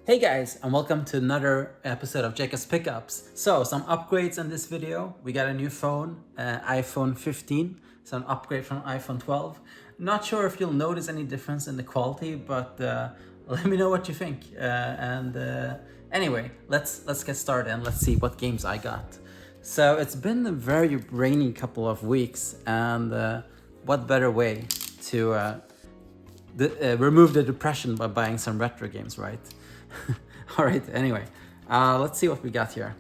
Hey guys, and welcome to another episode of Jacob's Pickups. So, some upgrades in this video. We got a new phone, iPhone 15, so an upgrade from iPhone 12. Not sure if you'll notice any difference in the quality, but let me know what you think. Anyway, let's get started and let's see what games I got. So it's been a very rainy couple of weeks, and what better way to remove the depression by buying some retro games, right? All right, anyway, let's see what we got here.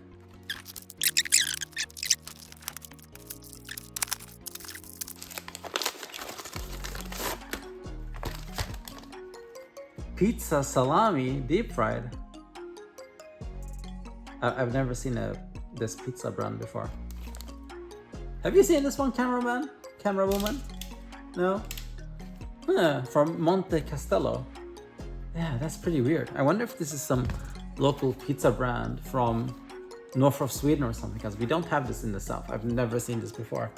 Pizza salami deep fried. I've never seen this pizza brand before. Have you seen this one, cameraman? Camera woman? No? From Monte Castello. Yeah, that's pretty weird. I wonder if this is some local pizza brand from north of Sweden or something, because we don't have this in the south. I've never seen this before.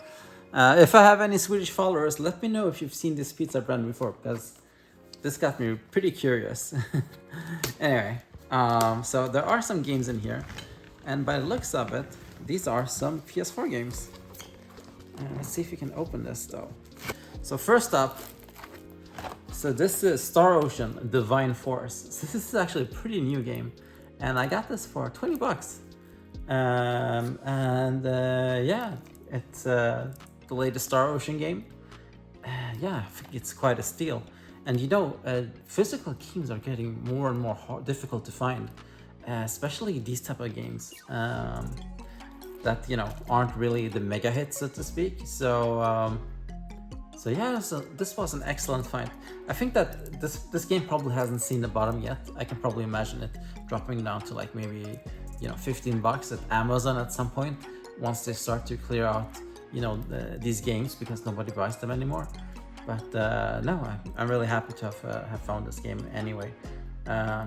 If I have any Swedish followers, let me know if you've seen this pizza brand before, because this got me pretty curious. Anyway, so there are some games in here, and by the looks of it, these are some PS4 games. Let's see if we can open this though. So first up, so this is Star Ocean Divine Force. So this is actually a pretty new game, and I got this for 20 bucks. Yeah, it's the latest Star Ocean game. Yeah, I think it's quite a steal. And you know, physical games are getting more and more difficult to find, especially these type of games that aren't really the mega hits, so to speak. So yeah, so this was an excellent find. I think that this game probably hasn't seen the bottom yet. I can probably imagine it dropping down to like maybe 15 bucks at Amazon at some point once they start to clear out these games, because nobody buys them anymore. But no, I'm really happy to have found this game anyway.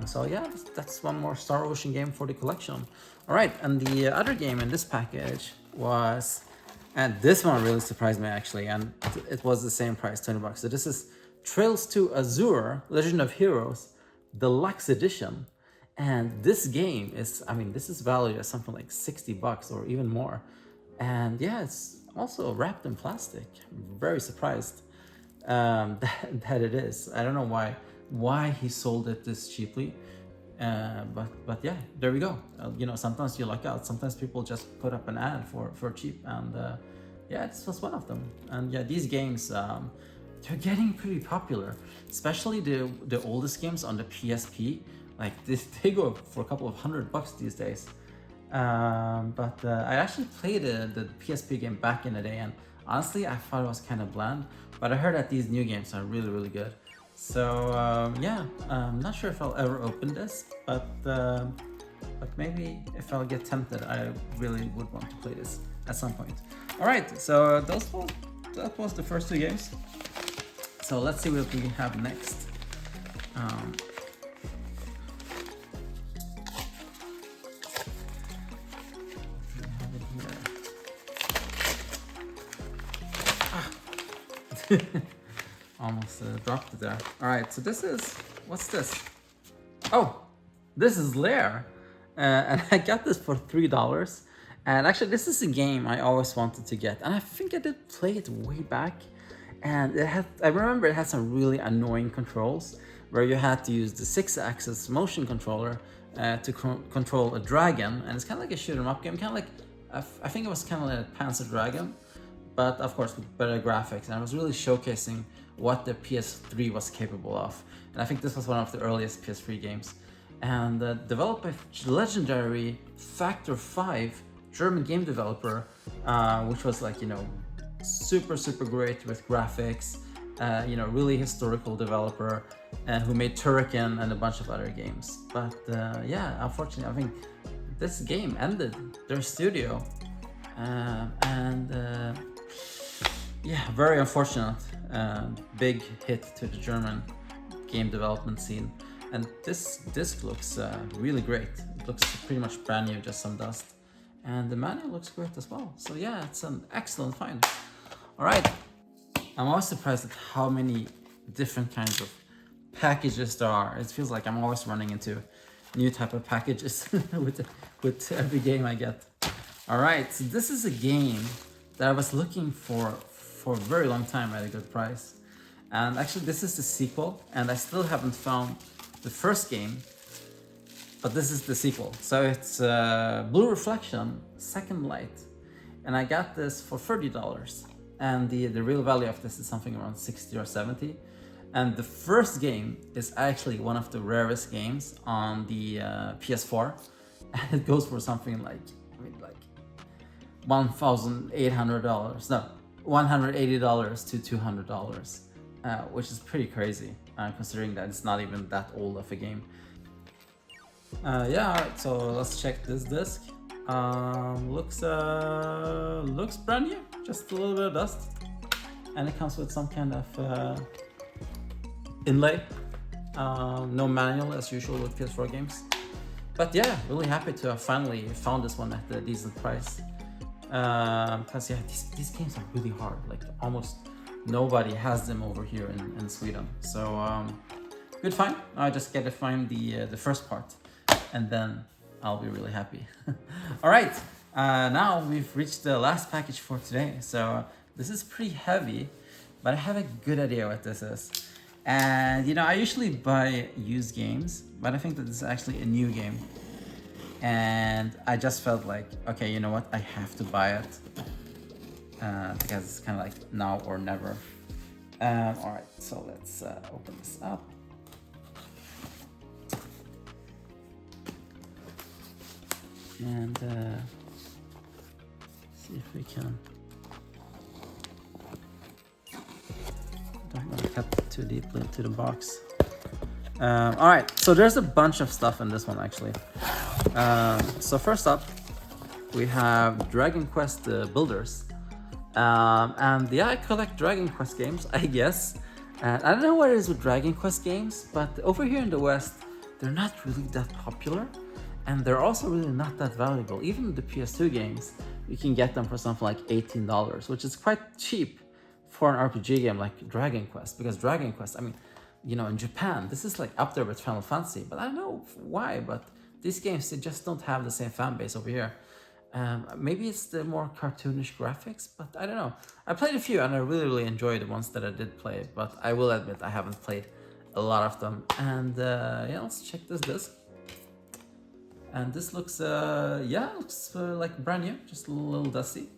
So yeah, that's one more Star Ocean game for the collection. All right, and the other game in this package was. And this one really surprised me actually, and it was the same price, 20 bucks. So this is Trails to Azure, Legend of Heroes, Deluxe Edition. And this game is, this is valued at something like 60 bucks or even more. And yeah, it's also wrapped in plastic. I'm very surprised that it is. I don't know why he sold it this cheaply. But yeah, there we go. Sometimes you luck out. Sometimes people just put up an ad for cheap, and yeah, this was one of them. And yeah, these games they're getting pretty popular, especially the oldest games on the PSP. Like they go for a couple of $100 these days. But I actually played the PSP game back in the day, and honestly, I thought it was kind of bland. But I heard that these new games are really, really good. So yeah, I'm not sure if I'll ever open this, but maybe if I'll get tempted, I really would want to play this at some point. All right, so that was the first two games. So let's see what we have next. Almost dropped it there. All right, so what's this? Oh, this is Lair, and I got this for $3. And actually, this is a game I always wanted to get, and I think I did play it way back. And I remember it had some really annoying controls where you had to use the 6-axis motion controller to control a dragon, and it's kind of like a shoot 'em up game, kind of like I think it was kind of like a Panzer Dragon, but of course with better graphics, and I was really showcasing what the PS3 was capable of. And I think this was one of the earliest PS3 games. And developed by legendary Factor 5, German game developer, which was like, super great with graphics, really historical developer, who made Turrican and a bunch of other games. But yeah, unfortunately, I think this game ended their studio. Yeah, very unfortunate. Big hit to the German game development scene. And this disc looks really great. It looks pretty much brand new, just some dust. And the manual looks great as well. So yeah, it's an excellent find. All right, I'm always surprised at how many different kinds of packages there are. It feels like I'm always running into new type of packages with every game I get. All right, so this is a game that I was looking for a very long time at a good price. And actually this is the sequel, and I still haven't found the first game, but this is the sequel. So it's Blue Reflection Second Light, and I got this for $30, and the real value of this is something around 60 or 70. And the first game is actually one of the rarest games on the PS4, and it goes for something like, I mean, like $1,800, no, $180 to $200, which is pretty crazy, considering that it's not even that old of a game. Yeah, alright, so let's check this disc. Looks brand new, just a little bit of dust, and it comes with some kind of inlay. No manual as usual with PS4 games, but yeah, really happy to have finally found this one at a decent price. Because yeah, these games are really hard, like almost nobody has them over here in Sweden, so good find. I just gotta find the first part, and then I'll be really happy. All right, now we've reached the last package for today. So this is pretty heavy, but I have a good idea what this is. And you know, I usually buy used games, but I think that this is actually a new game. And I just felt like, okay, you know what, I have to buy it, because it's kind of like now or never. All right, so let's open this up. And see if we can. Don't want to cut too deeply into the box. All right, so there's a bunch of stuff in this one actually. So first up, we have Dragon Quest Builders. And yeah, I collect Dragon Quest games, I guess. And I don't know what it is with Dragon Quest games, but over here in the West, they're not really that popular. And they're also really not that valuable. Even the PS2 games, you can get them for something like $18, which is quite cheap for an RPG game like Dragon Quest. Because Dragon Quest, I mean, you know, in Japan, this is like up there with Final Fantasy, but I don't know why, but these games, they just don't have the same fan base over here. Maybe it's the more cartoonish graphics, but I don't know. I played a few and I really enjoyed the ones that I did play, but I will admit I haven't played a lot of them. And yeah, let's check this disc. And this looks, yeah, looks like brand new, just a little dusty.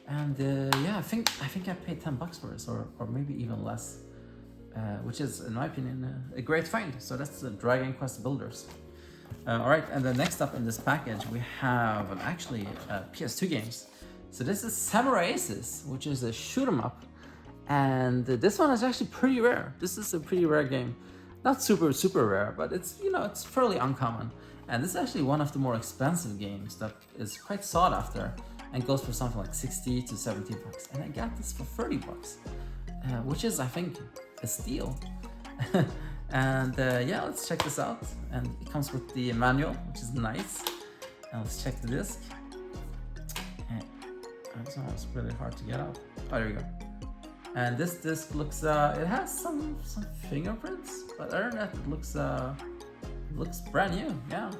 And yeah, I think I paid $10 for this, or maybe even less. Which is, in my opinion, a great find. So that's the Dragon Quest Builders. All right, and then next up in this package, we have actually PS2 games. So this is Samurai Aces, which is a shoot 'em up. And this one is actually pretty rare. This is a pretty rare game. Not super rare, but it's, you know, it's fairly uncommon. And this is actually one of the more expensive games that is quite sought after and goes for something like 60 to 70 bucks. And I got this for 30 bucks, which is, I think, a steal. And yeah, let's check this out. And it comes with the manual, which is nice. And let's check the disc. It's almost really hard to get out. Oh, there we go. And this disc looks, it has some fingerprints, but other than that, it looks brand new. Yeah.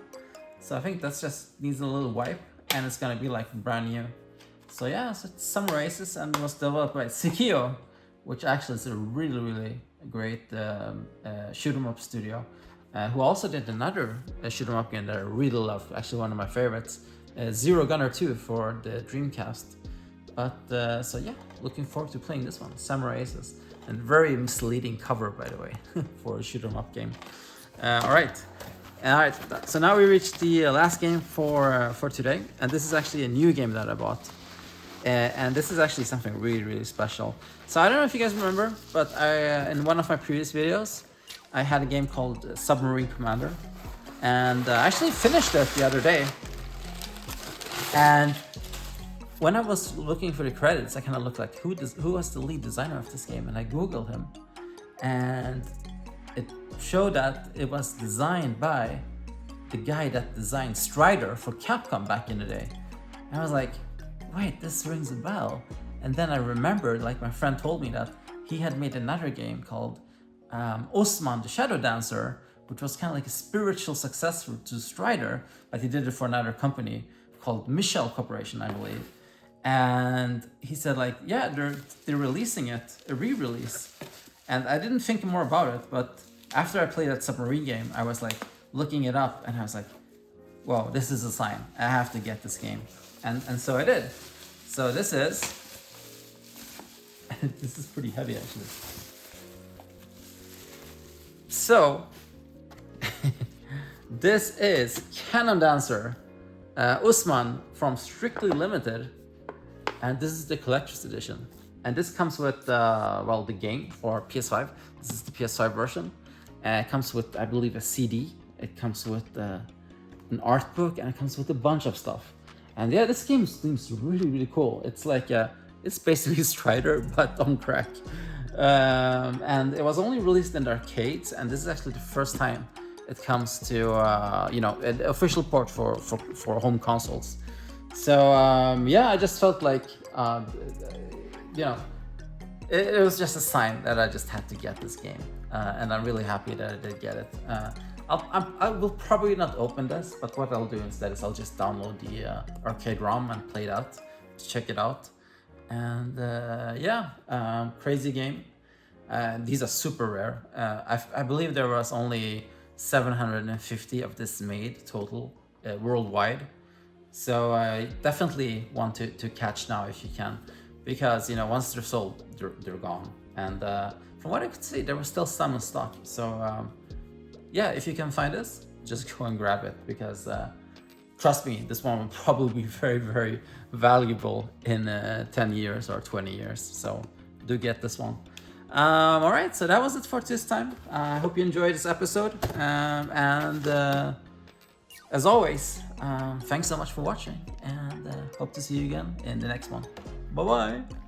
So I think that's just needs a little wipe, and it's gonna be like brand new. So yeah, so it's Samurai Aces, and it was developed by Sekio, which actually is a really great shoot 'em up studio, who also did another shoot 'em up game that I really love. Actually, one of my favorites, Zero Gunner 2 for the Dreamcast. But so yeah, looking forward to playing this one, Samurai Aces, and very misleading cover, by the way, for a shoot 'em up game. All right. So now we reached the last game for today, and this is actually a new game that I bought, and this is actually something really special. So I don't know if you guys remember, but I in one of my previous videos, I had a game called Submarine Commander, and I actually finished it the other day. And when I was looking for the credits, I kind of looked like, who was the lead designer of this game, and I googled him, and it showed that it was designed by the guy that designed Strider for Capcom back in the day. And I was like, wait, this rings a bell. And then I remembered, like my friend told me, that he had made another game called Osman the Shadow Dancer, which was kind of like a spiritual successor to Strider, but he did it for another company called Michelle Corporation, I believe. And he said like, yeah, they're releasing it, a re-release. And I didn't think more about it, but after I played that submarine game, I was like looking it up and I was like, whoa, this is a sign. I have to get this game. And so I did. So this is, this is pretty heavy actually. So, this is Cannon Dancer, Usman from Strictly Limited, and this is the collector's edition. And this comes with, well, the game for PS5. This is the PS5 version. It comes with, I believe, a CD. It comes with an art book, and it comes with a bunch of stuff. And yeah, this game seems really, really cool. It's like, it's basically Strider, but on crack. And it was only released in the arcades, and this is actually the first time it comes to, you know, an official port for home consoles. So yeah, I just felt like, you know, it was just a sign that I just had to get this game. And I'm really happy that I did get it. I will probably not open this, but what I'll do instead is I'll just download the arcade ROM and play it out, to check it out. And yeah, crazy game. These are super rare. I believe there was only 750 of this made total worldwide. So I definitely want to catch now if you can, because you know, once they're sold, they're gone. And from what I could see, there was still some in stock. So yeah, if you can find this, just go and grab it, because trust me, this one will probably be very, very valuable in 10 years or 20 years. So do get this one. All right, so that was it for this time. I hope you enjoyed this episode. And as always, thanks so much for watching, and hope to see you again in the next one. Bye-bye.